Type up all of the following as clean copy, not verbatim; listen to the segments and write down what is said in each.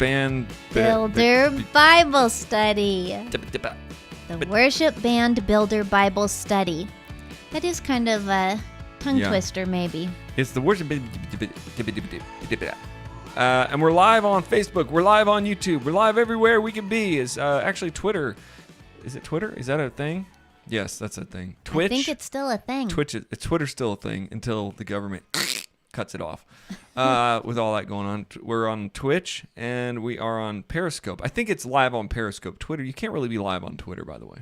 Band Builder Bible Study. The Worship Band Builder Bible Study. That is kind of a tongue twister, maybe. It's the Worship and we're live on Facebook. We're live on YouTube. We're live everywhere we can be. Is actually Twitter. Is it Twitter? Is that a thing? Yes, that's a thing. Twitch. I think it's still a thing. Twitter's still a thing until the government cuts it off. With all that going on, we're on Twitch and we are on Periscope. I think it's live on Periscope. Twitter, you can't really be live on Twitter, by the way.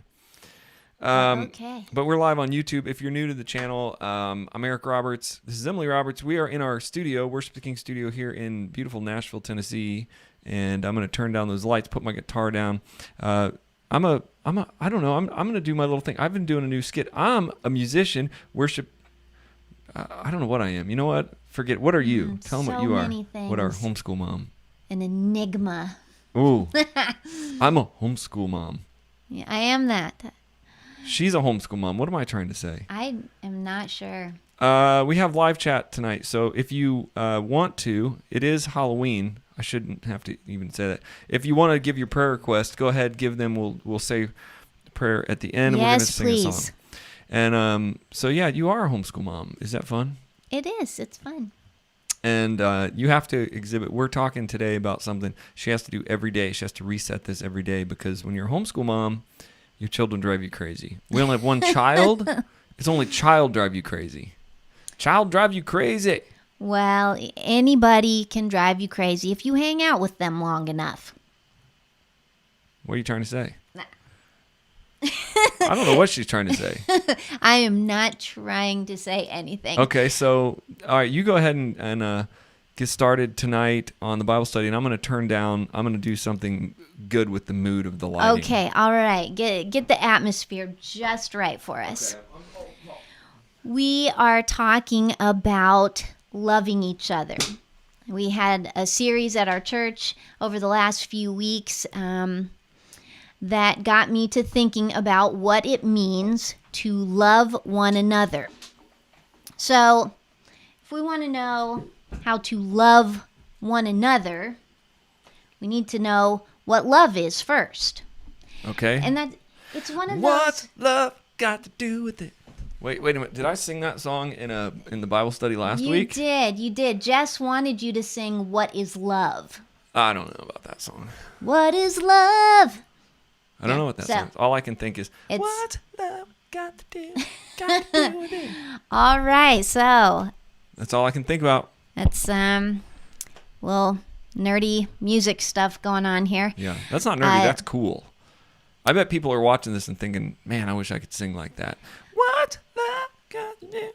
Okay. But we're live on YouTube. If you're new to the channel, I'm Eric Roberts. This is Emily Roberts. We are in our studio, Worship the King studio here in beautiful Nashville, Tennessee. And I'm going to turn down those lights, put my guitar down. I don't know. I'm going to do my little thing. I've been doing a new skit. I'm a musician, worship. I don't know what I am. You know what? Forget. What are you? Tell them what you are. What are homeschool mom? An enigma. Ooh. I'm a homeschool mom. Yeah, I am that. She's a homeschool mom. What am I trying to say? I am not sure. We have live chat tonight, so if you want to, it is Halloween. I shouldn't have to even say that. If you want to give your prayer request, go ahead, give them. We'll say prayer at the end, and we're going to sing a song. And so, yeah, you are a homeschool mom. Is that fun? It is. It's fun. And you have to exhibit. We're talking today about something she has to do every day. She has to reset this every day because when you're a homeschool mom, your children drive you crazy. We only have one child. It's only child drive you crazy. Child drive you crazy. Well, anybody can drive you crazy if you hang out with them long enough. What are you trying to say? I don't know what she's trying to say. I am not trying to say anything. Okay, so, all right, you go ahead and get started tonight on the Bible study, and I'm going to do something good with the mood of the lighting. Okay, all right. Get the atmosphere just right for us. Okay. We are talking about loving each other. We had a series at our church over the last few weeks that got me to thinking about what it means to love one another. So, if we want to know how to love one another, we need to know what love is first. Okay. And it's one of those. What's love got to do with it? Wait a minute. Did I sing that song in the Bible study last week? You did. Jess wanted you to sing What is Love? I don't know about that song. What is love? I don't know what that song is. All I can think is, what's love got to do with it? All right, so. That's all I can think about. That's, well, nerdy music stuff going on here. Yeah, that's not nerdy. That's cool. I bet people are watching this and thinking, man, I wish I could sing like that. What love got to do?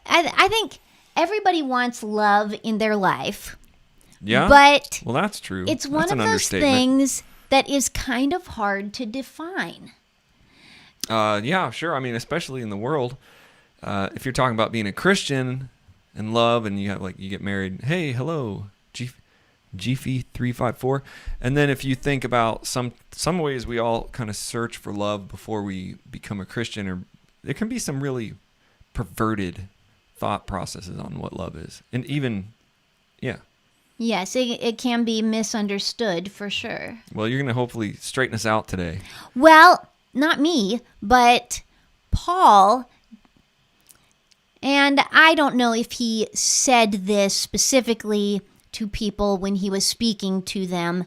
I think everybody wants love in their life. Yeah? But well, that's true. It's one of those things that is kind of hard to define. Yeah, sure. I mean, especially in the world, if you're talking about being a Christian and love, and you get married. Hey, hello, Jiffy 354. And then if you think about some ways we all kind of search for love before we become a Christian, or there can be some really perverted thought processes on what love is, and even, yeah. Yes, it can be misunderstood for sure. Well, you're going to hopefully straighten us out today. Well, not me, but Paul, and I don't know if he said this specifically to people when he was speaking to them.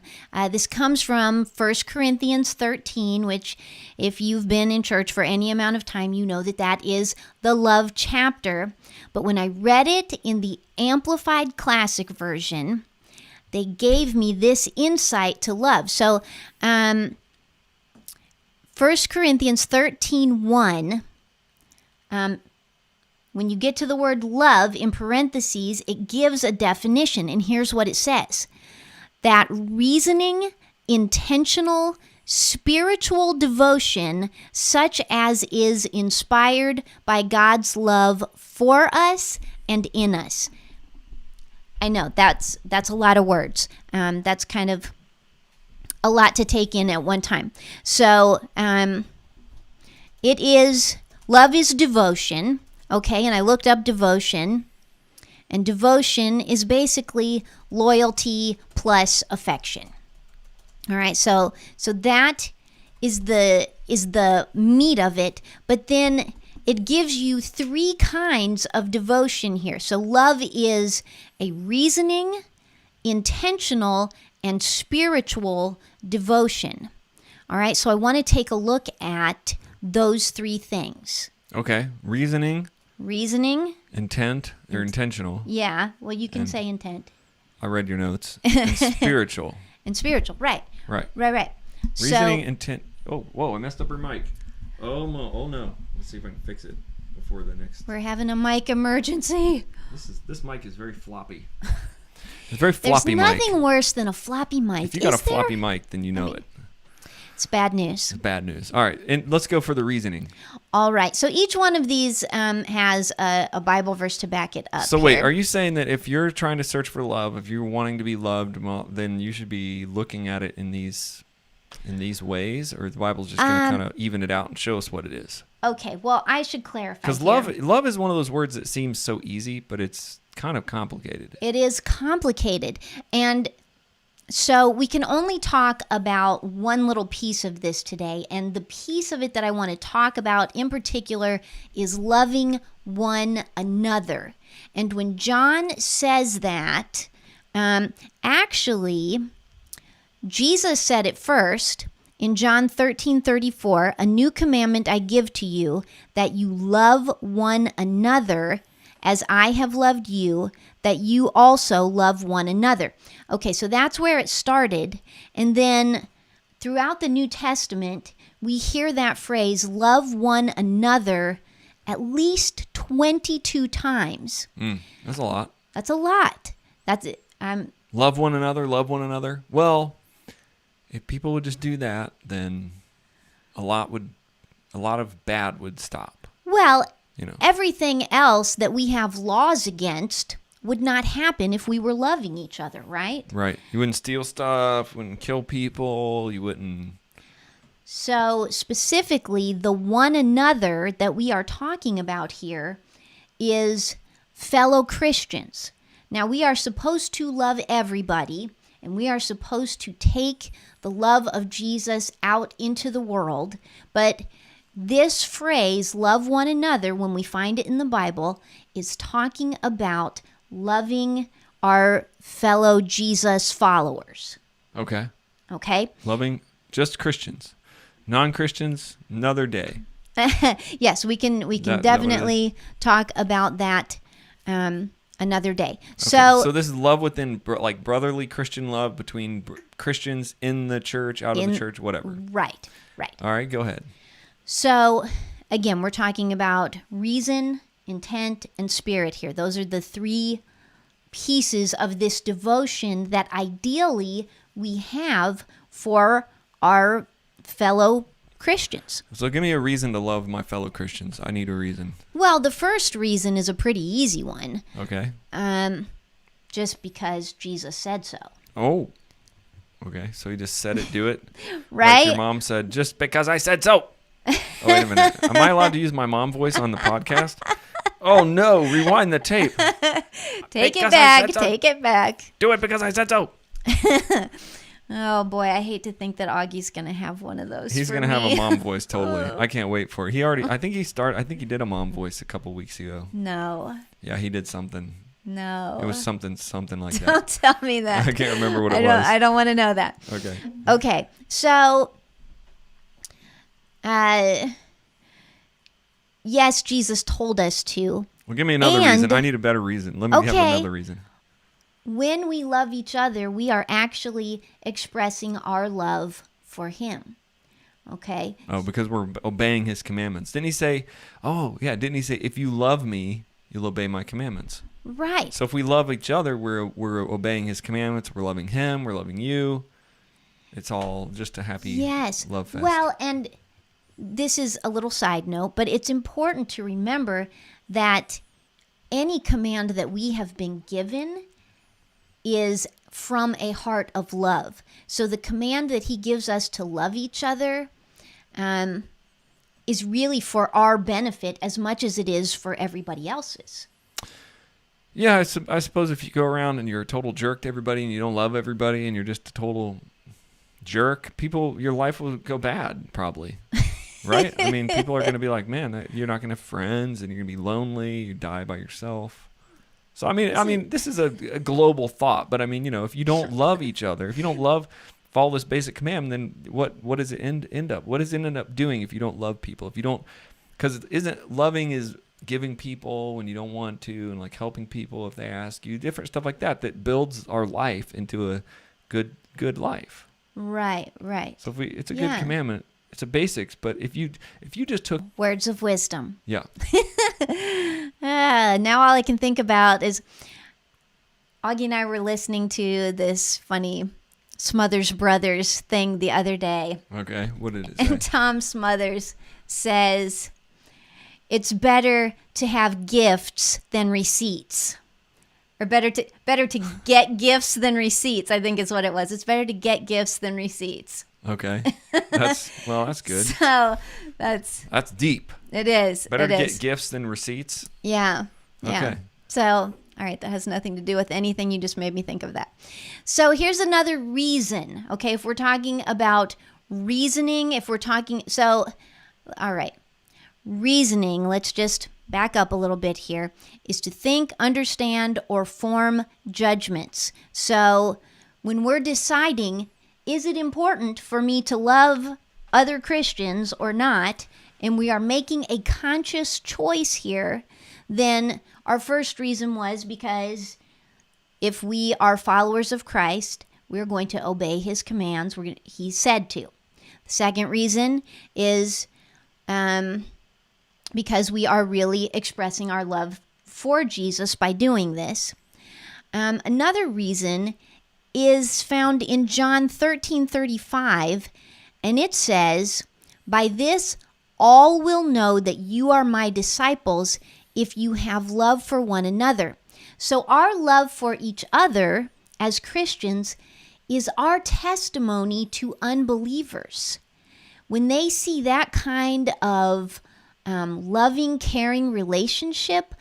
This comes from 1 Corinthians 13, which if you've been in church for any amount of time, you know that is the love chapter. But when I read it in the Amplified Classic version, they gave me this insight to love. So 1 Corinthians 13:1, when you get to the word love, in parentheses, it gives a definition. And here's what it says. That reasoning, intentional, spiritual devotion, such as is inspired by God's love for us and in us. I know, that's a lot of words. That's kind of a lot to take in at one time. So, love is devotion. Okay, and I looked up devotion, And devotion is basically loyalty plus affection. All right, so that is the meat of it, but then it gives you 3 kinds of devotion here. So love is a reasoning, intentional, and spiritual devotion. All right, so I want to take a look at those 3 things. Okay. Reasoning, intent, or intentional. Yeah, well, you can say intent. I read your notes. And spiritual. And spiritual, right. Right. So, Reasoning, intent. Oh, whoa, I messed up her mic. Oh no. Let's see if I can fix it before the next. we're having a mic emergency. This mic is very floppy. It's a very floppy mic. There's nothing worse than a floppy mic. If you got a floppy mic, then you know it. It's bad news. It's bad news. All right, and let's go for the reasoning. All right. So each one of these has a Bible verse to back it up. So wait, here. are you saying that if you're trying to search for love, if you're wanting to be loved, well, then you should be looking at it in these ways, or the Bible's just going to kind of even it out and show us what it is? Okay. Well, I should clarify. Because love is one of those words that seems so easy, but it's kind of complicated. It is complicated, and so we can only talk about one little piece of this today, and the piece of it that I want to talk about in particular is loving one another. And when John says that, actually, Jesus said it first in John 13:34, "A new commandment I give to you, that you love one another as I have loved you, that you also love one another." Okay, so that's where it started. And then throughout the New Testament, we hear that phrase, love one another, at least 22 times. That's a lot. That's a lot. That's it. Love one another. Well, if people would just do that, then a lot of bad would stop. Well, You know. everything else that we have laws against would not happen if we were loving each other, right? Right. You wouldn't steal stuff, wouldn't kill people, you wouldn't. So specifically, the one another that we are talking about here is fellow Christians. Now, we are supposed to love everybody, and we are supposed to take the love of Jesus out into the world, but this phrase, love one another, when we find it in the Bible, is talking about loving our fellow Jesus followers. Okay. Okay? Loving just Christians. Non-Christians, another day. Yes, we can definitely talk about that another day. Okay. So this is love within like brotherly Christian love between Christians in the church, out of the church, whatever. Right. All right, go ahead. So again, we're talking about reason, intent, and spirit here. Those are the 3 pieces of this devotion that ideally we have for our fellow Christians. So give me a reason to love my fellow Christians. I need a reason. Well, the first reason is a pretty easy one. Okay. Just because Jesus said so. Oh. Okay, so he just said it, do it. Right? Like your mom said, just because I said so. Oh, wait a minute. Am I allowed to use my mom voice on the podcast? Oh, no. Rewind the tape. Take it back. Take it back. Do it because I said so. Oh, boy. I hate to think that Augie's going to have one of those. He's going to have a mom voice, totally. I can't wait for it. I think he did a mom voice a couple weeks ago. No. Yeah, he did something. No. It was something like that. Don't tell me that. I can't remember what it was. I don't want to know that. Okay. Okay. So, yes, Jesus told us to. Well, give me another reason. I need a better reason. Let me have another reason. When we love each other, we are actually expressing our love for him. Okay? Oh, because we're obeying his commandments. Didn't he say, if you love me, you'll obey my commandments? Right. So if we love each other, we're obeying his commandments. We're loving him. We're loving you. It's all just a happy love fest. Well, and this is a little side note, but it's important to remember that any command that we have been given is from a heart of love. So the command that he gives us to love each other is really for our benefit as much as it is for everybody else's. Yeah, I suppose if you go around and you're a total jerk to everybody and you don't love everybody and you're just a total jerk, your life will go bad probably. Right? I mean, people are going to be like, man, you're not going to have friends and you're going to be lonely. You die by yourself. So, I mean, this is a global thought, but I mean, if you don't love each other, if you don't follow this basic command, then what does it end up? What does it end up doing if you don't love people? If you don't, because isn't loving is giving people when you don't want to, and like helping people if they ask you, different stuff like that builds our life into a good life. Right. So it's a good commandment. It's a basics, but if you just took Words of wisdom. yeah. Now all I can think about is Augie and I were listening to this funny Smothers Brothers thing the other day. Okay, what did it say? And Tom Smothers says, it's better to have gifts than receipts. Or better to get gifts than receipts, I think is what it was. It's better to get gifts than receipts. Okay. That's good. So that's deep. It is. Better to get gifts than receipts. Yeah. Okay. So, all right, that has nothing to do with anything. You just made me think of that. So here's another reason. Okay, if we're talking about reasoning, all right, reasoning, let's just back up a little bit here, is to think, understand, or form judgments. So when we're deciding, is it important for me to love other Christians or not, and we are making a conscious choice here, then our first reason was because if we are followers of Christ, we're going to obey his commands. He said to. The second reason is because we are really expressing our love for Jesus by doing this. Another reason is found in John 13:35, and it says, "By this all will know that you are my disciples if you have love for one another." So our love for each other as Christians is our testimony to unbelievers. When they see that kind of loving, caring relationship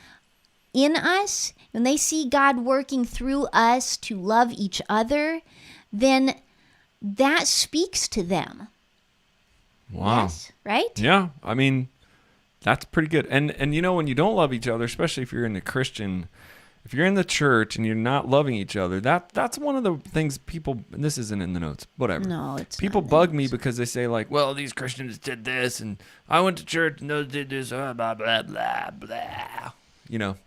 in us, when they see God working through us to love each other, then that speaks to them. Wow. Yes, right? Yeah. I mean, that's pretty good. And when you don't love each other, especially if you're in the church and you're not loving each other, that's one of the things people, and this isn't in the notes, whatever. No, it's people not bug me because they say like, well, these Christians did this and I went to church and those did this, blah, blah, blah, blah.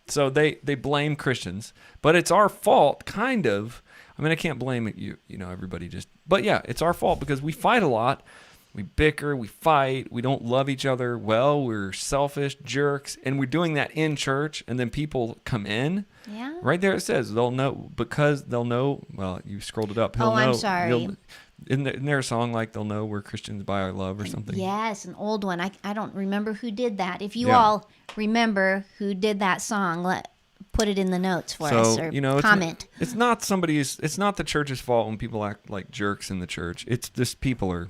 So they blame Christians, but it's our fault, kind of. I mean, I can't blame it, everybody but yeah, it's our fault because we fight a lot. We bicker, we fight, we don't love each other well, we're selfish jerks, and we're doing that in church, and then people come in. Yeah. Right there it says, they'll know, well, you scrolled it up. He'll know. I'm sorry. Isn't there a song like, they'll know we're Christians by our love or something? Yes, an old one. I don't remember who did that. If you all remember who did that song, put it in the notes for us or comment. It's not the church's fault when people act like jerks in the church. It's just people are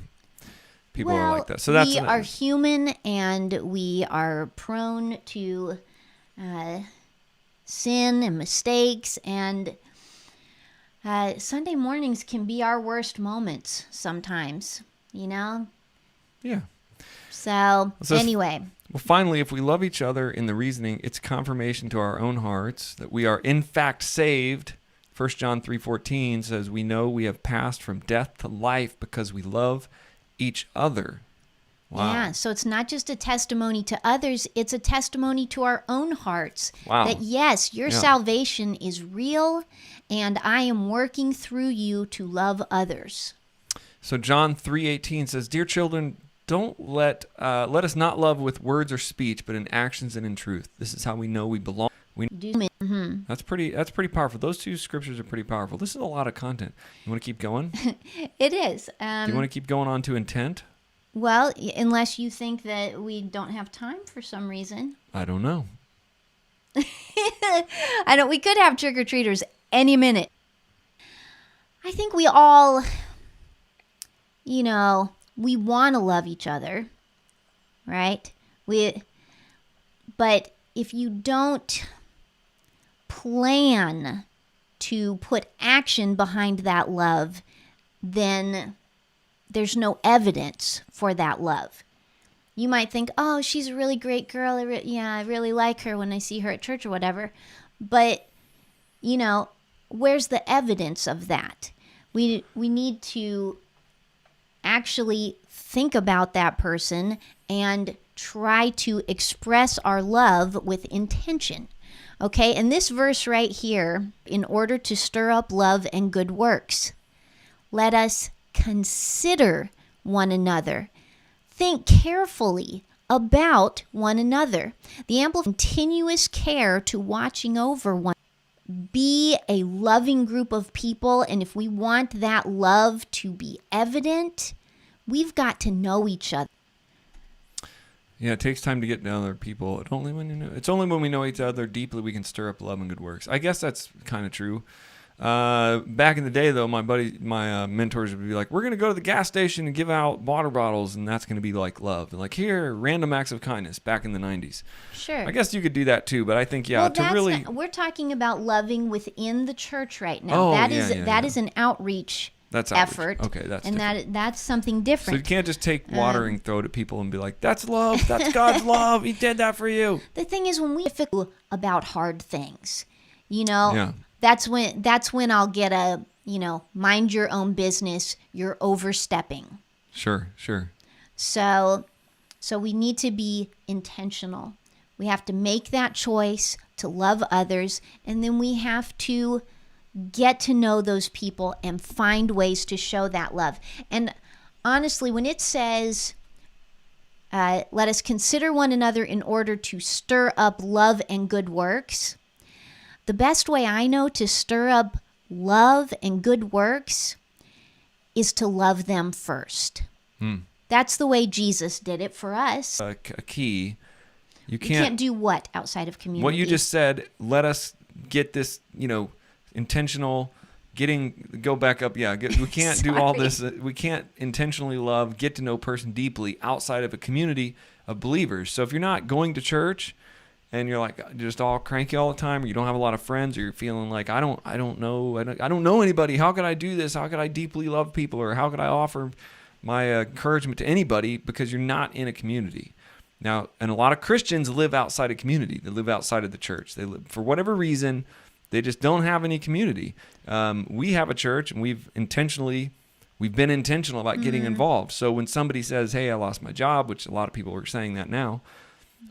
like that. So we are human and we are prone to sin and mistakes, and Sunday mornings can be our worst moments sometimes, Yeah. So anyway. Well, finally, if we love each other in the reasoning, it's confirmation to our own hearts that we are in fact saved. 1 John 3:14 says, we know we have passed from death to life because we love each other. Wow. Yeah, so it's not just a testimony to others, it's a testimony to our own hearts. Wow. That yes, your salvation is real, and I am working through you to love others. So John 3:18 says, dear children, don't let us not love with words or speech, but in actions and in truth. This is how we know we belong. Mm-hmm. That's pretty powerful. Those two scriptures are pretty powerful. This is a lot of content. You want to keep going? It is. Do you want to keep going on to intent? Well, unless you think that we don't have time for some reason. I don't know. We could have trick-or-treaters any minute. I think we all, we want to love each other, right? But if you don't plan to put action behind that love, then there's no evidence for that love. You might think, oh, she's a really great girl. I really like her when I see her at church or whatever. But, where's the evidence of that? We need to actually think about that person and try to express our love with intention. Okay, and this verse right here, in order to stir up love and good works, let us consider one another. Think carefully about one another. The continuous care to watching over one. Be a loving group of people, and if we want that love to be evident, we've got to know each other. Yeah, it takes time to get to know other people. It's only when we know each other deeply we can stir up love and good works. I guess that's kind of true. Back in the day, though, my mentors would be like, we're going to go to the gas station and give out water bottles, and that's going to be like love. And like, here, random acts of kindness back in the 90s. Sure. I guess you could do that too, but I think, we're talking about loving within the church right now. Oh, that is an outreach. That's effort. Okay, that's and different. that's something different. So you can't just take water and throw it at people and be like, "That's love. That's God's love. He did that for you." The thing is, when we feel about hard things, yeah. that's when I'll get a mind your own business. You're overstepping. Sure. So we need to be intentional. We have to make that choice to love others, and then we have to get to know those people and find ways to show that love. And honestly, when it says, let us consider one another in order to stir up love and good works, the best way I know to stir up love and good works is to love them first. That's the way Jesus did it for us. A key. You can't do what outside of community? What you just said, let us get this, intentional go back up. Yeah, we can't do all this. We can't intentionally love, get to know a person deeply outside of a community of believers. So if you're not going to church and you're like just all cranky all the time, or you don't have a lot of friends, or you're feeling like I don't know anybody. How could I do this? How could I deeply love people? Or how could I offer my encouragement to anybody? Because you're not in a community. Now, and a lot of Christians live outside of community. They live outside of the church. They live, for whatever reason, they just don't have any community. We have a church, and we've been intentional about getting involved. So when somebody says, hey, I lost my job, which a lot of people are saying that now,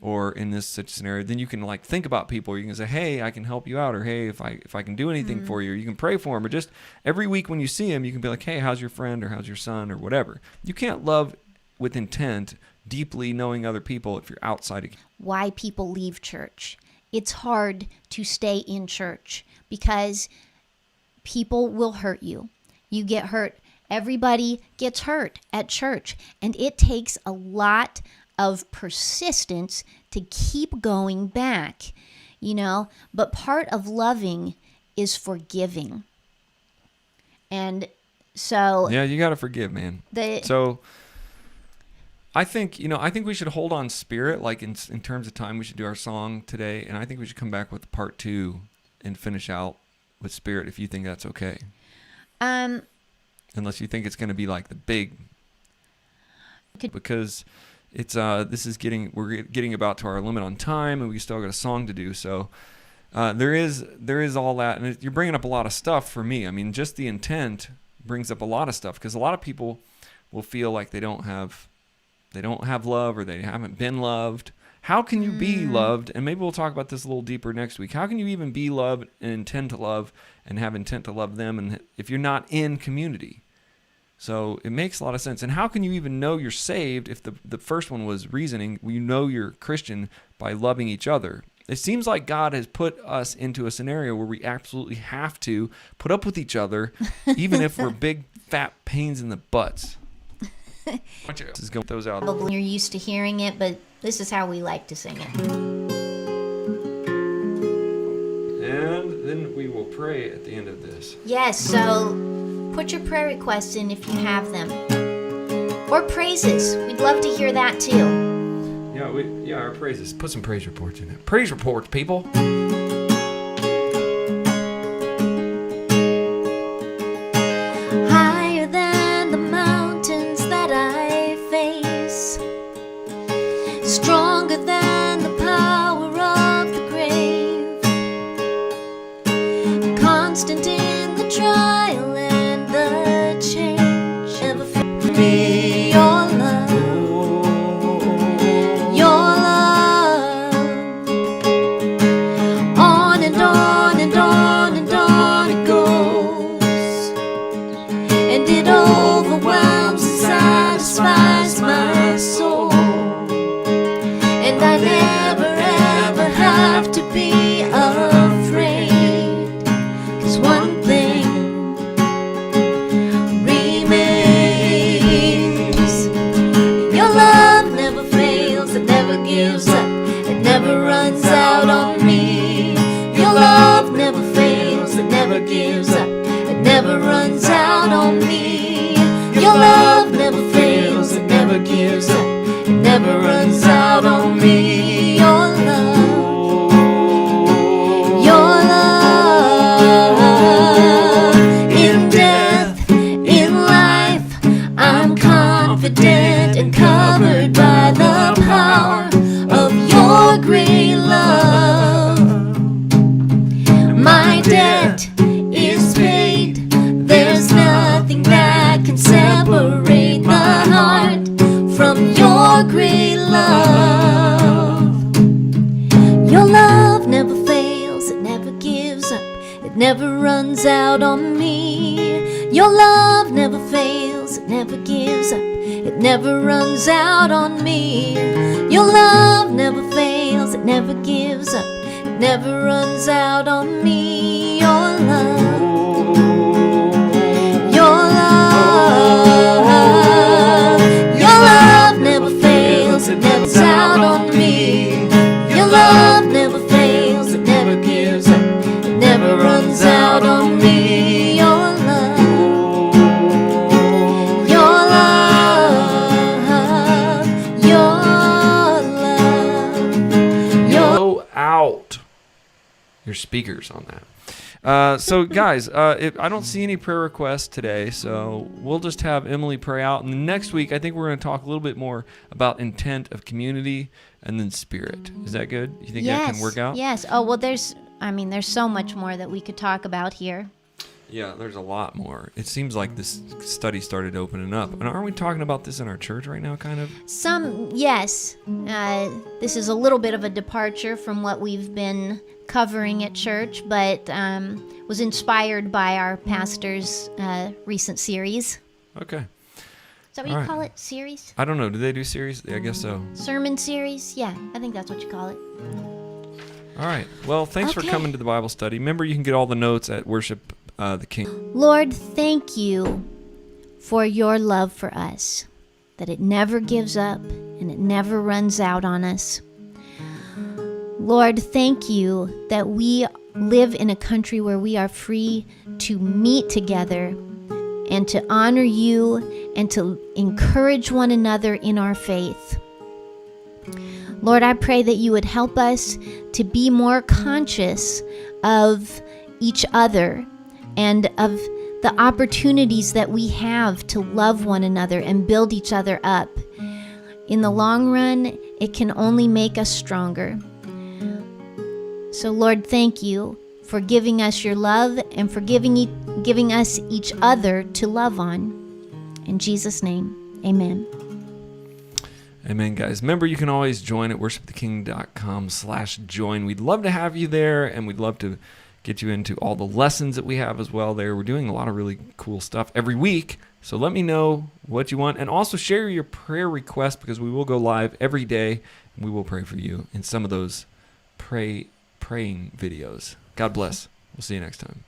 or in this such scenario, then you can think about people. Or you can say, hey, I can help you out, or hey, if I can do anything for you, or you can pray for them, or just every week when you see them, you can be like, hey, how's your friend, or how's your son, or whatever. You can't love with intent, deeply knowing other people if you're outside of. Why people leave church. It's hard to stay in church because people will hurt you. You get hurt. Everybody gets hurt at church. And it takes a lot of persistence to keep going back, But part of loving is forgiving. And so... Yeah, you got to forgive, man. I think we should hold on spirit, in terms of time. We should do our song today, and I think we should come back with part 2 and finish out with spirit, if you think that's okay. Unless you think it's going to be the big, because it's we're getting about to our limit on time, and we still got a song to do. So there is all that, and you're bringing up a lot of stuff for me. I mean, just the intent brings up a lot of stuff, because a lot of people will feel like they don't have love, or they haven't been loved. How can you be loved? And maybe we'll talk about this a little deeper next week. How can you even be loved and intend to love and have intent to love them, and if you're not in community? So it makes a lot of sense. And how can you even know you're saved if the first one was reasoning? You know you're Christian by loving each other. It seems like God has put us into a scenario where we absolutely have to put up with each other, even if we're big, fat pains in the butts. Just go those out. Probably you're used to hearing it, but this is how we like to sing it. And then we will pray at the end of this. Yes, so put your prayer requests in if you have them. Or praises. We'd love to hear that too. Yeah, our praises. Put some praise reports in there. Praise reports, people. and it overwhelms and satisfies my soul. And I never ever have to be afraid, 'cause one thing remains. Your love never fails, it never gives up, it never runs out on me. Your love never fails, it never gives up, it never runs out on me. Your love never fails, it never gives up, it never runs out on me. Your love, your love. In death, in life, I'm confident and covered by the power of your great love. My debt is paid, there's nothing that can separate the heart from your great love. Your love never fails, it never gives up, it never runs out on me. Your love never fails, it never gives up, it never runs out on me. Your love never fails, it never gives up, it never runs out on me. Your love, your love, your love never fails, it never runs out on me. Your love never fails, it never gives up, it never runs out on me. Your love, your love, your love, your Blow out your speakers on that. So guys, I don't see any prayer requests today, so we'll just have Emily pray out. And next week, I think we're going to talk a little bit more about intent of community and then spirit. Is that good? You think that can work out? Yes. Oh, well, there's so much more that we could talk about here. Yeah, there's a lot more. It seems like this study started opening up. And aren't we talking about this in our church right now, kind of? Yes. This is a little bit of a departure from what we've been covering at church, but was inspired by our pastor's recent series. Okay. Is that what you call it? Series? I don't know. Do they do series? I guess so. Sermon series? Yeah, I think that's what you call it. All right. Well, thanks for coming to the Bible study. Remember, you can get all the notes at Worship the King. Lord, thank you for your love for us, that it never gives up and it never runs out on us. Lord, thank you that we live in a country where we are free to meet together and to honor you and to encourage one another in our faith. Lord, I pray that you would help us to be more conscious of each other and of the opportunities that we have to love one another and build each other up. In the long run, it can only make us stronger. So Lord, thank you for giving us your love and for giving us each other to love on. In Jesus' name, amen. Amen, guys. Remember, you can always join at worshiptheking.com/join. We'd love to have you there, and we'd love to get you into all the lessons that we have as well there. We're doing a lot of really cool stuff every week. So let me know what you want. And also share your prayer requests, because we will go live every day, and we will pray for you in some of those praying videos. God bless. We'll see you next time.